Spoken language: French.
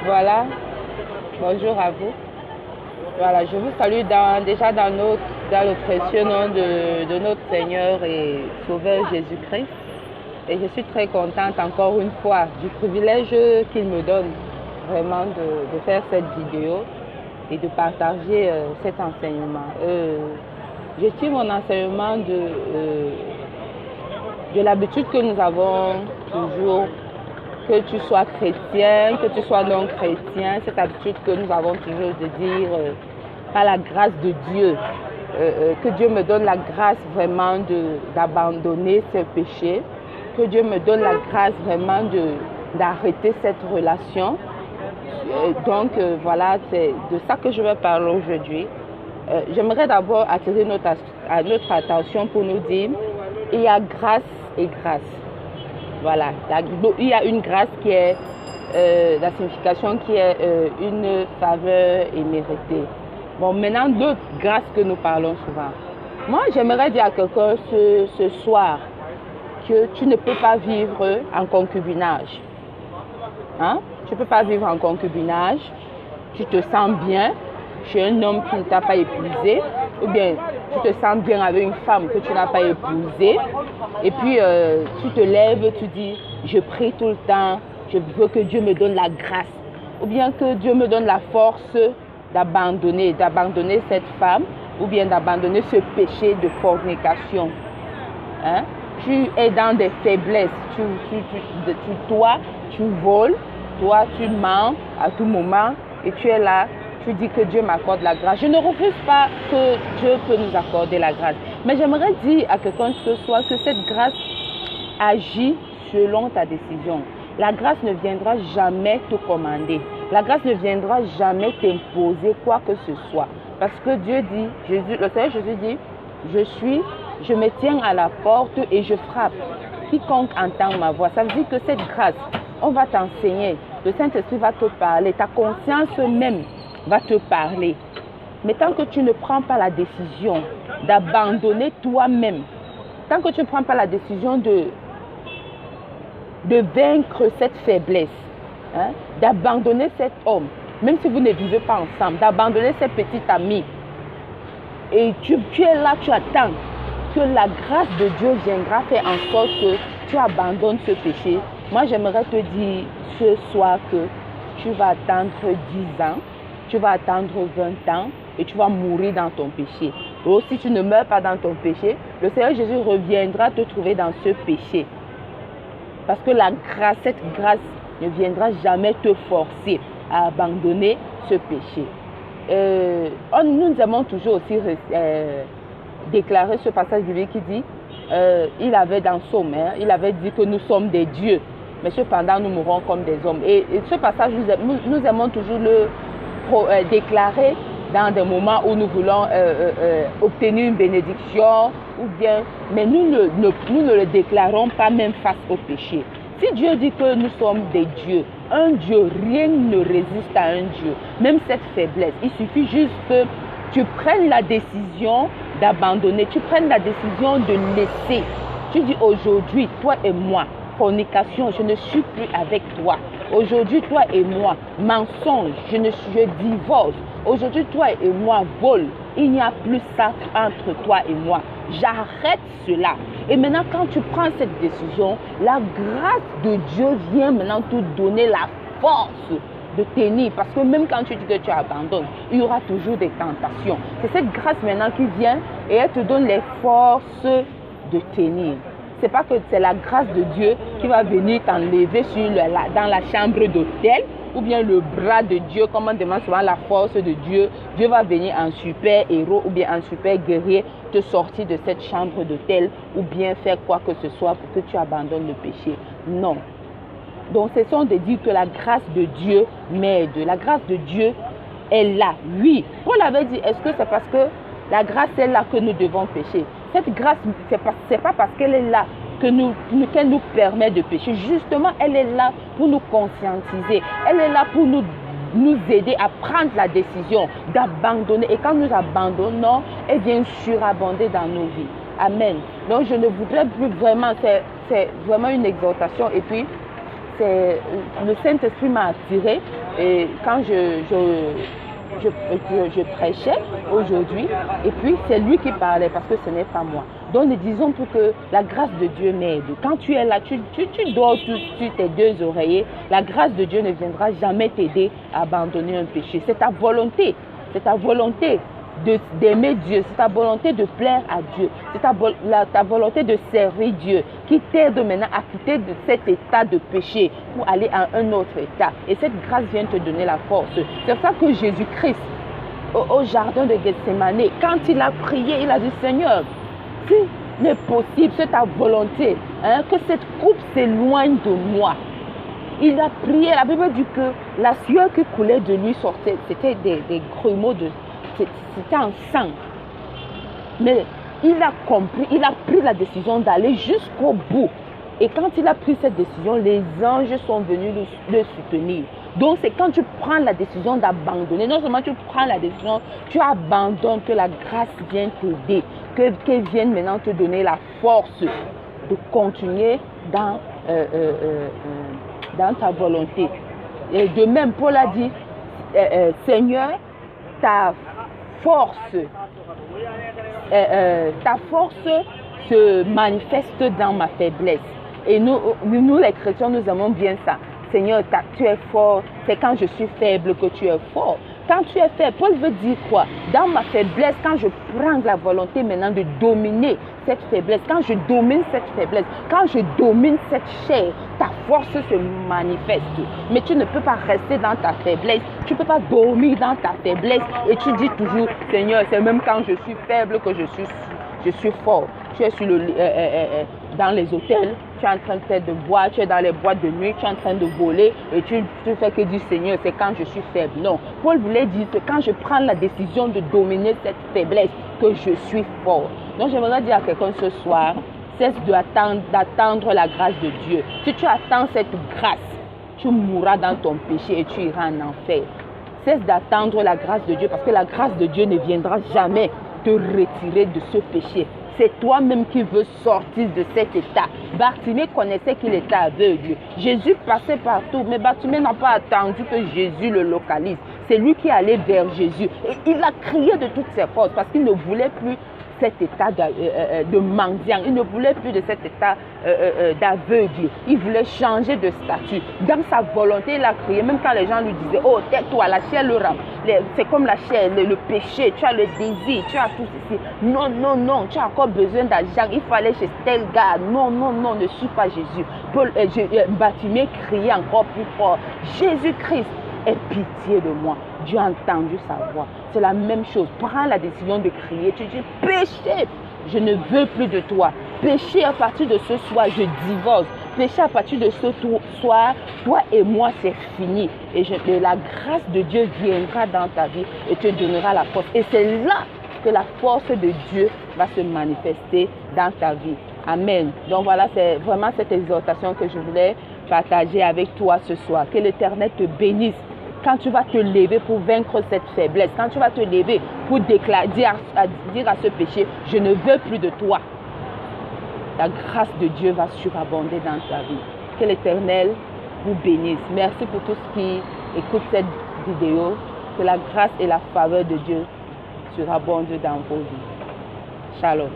Voilà, bonjour à vous. Voilà, je vous salue déjà dans le précieux nom de notre Seigneur et Sauveur Jésus-Christ. Et je suis très contente encore une fois du privilège qu'il me donne vraiment de faire cette vidéo et de partager cet enseignement. Je tire mon enseignement de l'habitude que nous avons toujours, que tu sois chrétien, que tu sois non chrétien, cette habitude que nous avons toujours de dire par la grâce de Dieu, que Dieu me donne la grâce vraiment d'abandonner ses péchés, que Dieu me donne la grâce vraiment d'arrêter cette relation. Voilà, c'est de ça que je vais parler aujourd'hui. J'aimerais d'abord attirer notre attention pour nous dire, il y a grâce et grâce. Voilà, il y a une grâce qui est, la signification qui est une faveur imméritée. Bon, maintenant, d'autres grâces que nous parlons souvent. Moi, j'aimerais dire à quelqu'un ce soir que tu ne peux pas vivre en concubinage. Hein? Tu ne peux pas vivre en concubinage. Tu te sens bien chez un homme qui ne t'a pas épousé, ou bien tu te sens bien avec une femme que tu n'as pas épousée, et puis tu te lèves, tu dis, je prie tout le temps, je veux que Dieu me donne la grâce, ou bien que Dieu me donne la force d'abandonner cette femme, ou bien d'abandonner ce péché de fornication. Hein? Tu es dans des faiblesses, toi, tu voles, toi, tu mens à tout moment, et tu es là. Tu dis que Dieu m'accorde la grâce. Je ne refuse pas que Dieu peut nous accorder la grâce. Mais j'aimerais dire à quelqu'un ce soir que cette grâce agit selon ta décision. La grâce ne viendra jamais te commander. La grâce ne viendra jamais t'imposer quoi que ce soit. Parce que Dieu dit, le Seigneur Jésus dit, je me tiens à la porte et je frappe. Quiconque entend ma voix. Ça veut dire que cette grâce, on va t'enseigner. Le Saint-Esprit va te parler. Ta conscience même va te parler. Mais tant que tu ne prends pas la décision d'abandonner toi-même, tant que tu ne prends pas la décision de vaincre cette faiblesse, hein, d'abandonner cet homme, même si vous ne vivez pas ensemble, d'abandonner cette petite amie, et tu es là, tu attends que la grâce de Dieu viendra faire en sorte que tu abandonnes ce péché. Moi, j'aimerais te dire ce soir que tu vas attendre 10 ans, tu vas attendre 20 ans et tu vas mourir dans ton péché. Ou si tu ne meurs pas dans ton péché, le Seigneur Jésus reviendra te trouver dans ce péché. Parce que la grâce, cette grâce ne viendra jamais te forcer à abandonner ce péché. Nous aimons toujours aussi déclarer ce passage biblique qui dit, il avait dans Somme, il avait dit que nous sommes des dieux, mais cependant nous mourrons comme des hommes. Et ce passage, nous aimons toujours le déclarer dans des moments où nous voulons obtenir une bénédiction, ou bien, mais nous ne le déclarons pas même face au péché. Si Dieu dit que nous sommes des dieux, un Dieu, rien ne résiste à un Dieu, même cette faiblesse. Il suffit juste que tu prennes la décision d'abandonner, tu prennes la décision de laisser. Tu dis aujourd'hui, toi et moi, fornication, je ne suis plus avec toi. Aujourd'hui, toi et moi, mensonge, je divorce. Aujourd'hui, toi et moi, vol. Il n'y a plus ça entre toi et moi. J'arrête cela. Et maintenant, quand tu prends cette décision, la grâce de Dieu vient maintenant te donner la force de tenir. Parce que même quand tu dis que tu abandonnes, il y aura toujours des tentations. C'est cette grâce maintenant qui vient et elle te donne les forces de tenir. C'est pas que c'est la grâce de Dieu qui va venir t'enlever dans la chambre d'hôtel, ou bien le bras de Dieu, comme on demande souvent la force de Dieu. Dieu va venir en super héros ou bien en super guerrier te sortir de cette chambre d'hôtel, ou bien faire quoi que ce soit pour que tu abandonnes le péché. Non. Donc, ce sont de dire que la grâce de Dieu m'aide. La grâce de Dieu est là. Oui. Paul avait dit, est-ce que c'est parce que la grâce est là que nous devons pécher? Cette grâce, c'est pas parce qu'elle est là qu'elle nous permet de pécher. Justement, elle est là pour nous conscientiser. Elle est là pour nous aider à prendre la décision d'abandonner. Et quand nous abandonnons, elle vient surabonder dans nos vies. Amen. Donc, je ne voudrais plus vraiment, c'est vraiment une exhortation. Et puis, le Saint-Esprit m'a attiré Et quand je prêchais aujourd'hui, et puis c'est lui qui parlait parce que ce n'est pas moi. Donc nous disons pour que la grâce de Dieu m'aide. Quand tu es là, tu dors sur tes deux oreillers, la grâce de Dieu ne viendra jamais t'aider à abandonner un péché. C'est ta volonté. C'est ta volonté d'aimer Dieu, c'est ta volonté de plaire à Dieu, c'est ta volonté de servir Dieu qui t'aide maintenant à quitter de cet état de péché pour aller à un autre état. Et cette grâce vient te donner la force. C'est pour ça que Jésus-Christ, au jardin de Gethsémane, quand il a prié, il a dit, Seigneur, si n'est possible, c'est ta volonté, que cette coupe s'éloigne de moi. Il a prié, la Bible dit que la sueur qui coulait de lui sortait, c'était des grumeaux c'était en sang. Mais il a compris, il a pris la décision d'aller jusqu'au bout. Et quand il a pris cette décision, les anges sont venus le soutenir. Donc c'est quand tu prends la décision d'abandonner, non seulement tu prends la décision, tu abandonnes, que la grâce vienne t'aider, qu'elle vienne maintenant te donner la force de continuer dans ta volonté. Et de même, Paul a dit, Seigneur, ta force se manifeste dans ma faiblesse. Et nous les chrétiens, nous aimons bien ça. Seigneur, tu es fort, c'est quand je suis faible que tu es fort. Quand tu es faible, Paul veut dire quoi? Dans ma faiblesse, quand je prends la volonté maintenant de dominer cette faiblesse, quand je domine cette faiblesse, quand je domine cette chair, ta force se manifeste. Mais tu ne peux pas rester dans ta faiblesse, tu ne peux pas dormir dans ta faiblesse et tu dis toujours, Seigneur, c'est même quand je suis faible que je suis fort. Tu es dans les hôtels, tu es en train de boire, tu es dans les boîtes de nuit, tu es en train de voler et tu fais que dire Seigneur, c'est quand je suis faible. Non, Paul voulait dire que quand je prends la décision de dominer cette faiblesse, que je suis fort. Donc j'aimerais dire à quelqu'un ce soir, cesse d'attendre la grâce de Dieu. Si tu attends cette grâce, tu mourras dans ton péché et tu iras en enfer. Cesse d'attendre la grâce de Dieu parce que la grâce de Dieu ne viendra jamais te retirer de ce péché. C'est toi-même qui veux sortir de cet état. Bartimée connaissait qu'il était aveugle. Jésus passait partout, mais Bartimée n'a pas attendu que Jésus le localise. C'est lui qui allait vers Jésus. Et il a crié de toutes ses forces parce qu'il ne voulait plus cet état de mendiant. Il ne voulait plus de cet état d'aveugle. Il voulait changer de statut. Dans sa volonté, il a crié, même quand les gens lui disaient, oh, tais-toi, la chair le rend. C'est comme la chair, le péché, tu as le désir, tu as tout ceci. Non, non, non, tu as encore besoin d'argent. Il faut aller chez tel gars. Non, non, non, ne suis pas Jésus. Bartimée criait encore plus fort. Jésus-Christ, aie pitié de moi. Dieu a entendu sa voix. C'est la même chose. Prends la décision de crier. Tu dis, péché, je ne veux plus de toi. Péché, à partir de ce soir, je divorce. Péché, à partir de ce soir, toi et moi, c'est fini. Et la grâce de Dieu viendra dans ta vie et te donnera la force. Et c'est là que la force de Dieu va se manifester dans ta vie. Amen. Donc voilà, c'est vraiment cette exhortation que je voulais partager avec toi ce soir. Que l'Éternel te bénisse. Quand tu vas te lever pour vaincre cette faiblesse, quand tu vas te lever pour dire à ce péché, je ne veux plus de toi, la grâce de Dieu va surabonder dans ta vie. Que l'Éternel vous bénisse. Merci pour tous qui écoutent cette vidéo. Que la grâce et la faveur de Dieu surabondent dans vos vies. Shalom.